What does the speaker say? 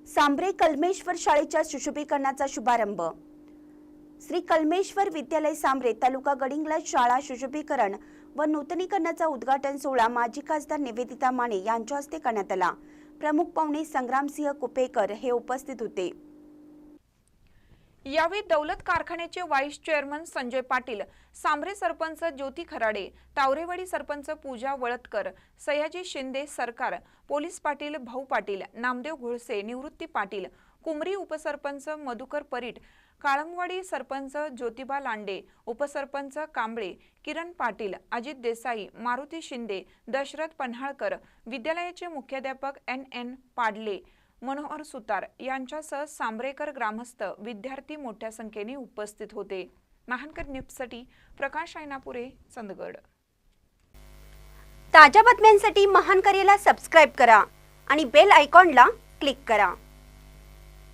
सांब्रे कलमेश्वर शाळेच्या सुशोभीकरणाचा शुभारंभ। श्री कलमेश्वर विद्यालय सांब्रे तालुका गडिंग्लज शाळा सुशोभीकरण व नूतनीकरणाचा उद्घाटन सोहळा माजी खासदार निवेदिता माने यांच्या हस्ते करण्यात आला। प्रमुख पाहुणे संग्रामसिंह कुपेकर हे उपस्थित होते। यावेळी दौलत कारखान्याचे व्हाईस चेअरमन संजय पाटील, सांब्रे सरपंच ज्योती खराडे, तावरेवाडी सरपंच पूजा वळतकर, सयाजी शिंदे सरकार, पोलीस पाटील भाऊ पाटील, नामदेव घोळसे, निवृत्ती पाटील, कुमरी उपसरपंच मधुकर परीट, काळमवाडी सरपंच ज्योतिबा लांडे, उपसरपंच कांबळे, किरण पाटील, अजित देसाई, मारुती शिंदे, दशरथ पन्हाळकर, विद्यालयाचे मुख्याध्यापक NN पाडले, मनोहर सुतार यांच्यासह सांब्रेकर ग्रामस्थ विद्यार्थी मोठ्या संख्येने उपस्थित होते। महानकर न्यूजसाठी प्रकाश ऐनापुरे, चंदगड। ताज्या बातम्यांसाठी महानकरेला सबस्क्राइब करा आणि बेल आयकॉनला क्लिक करा।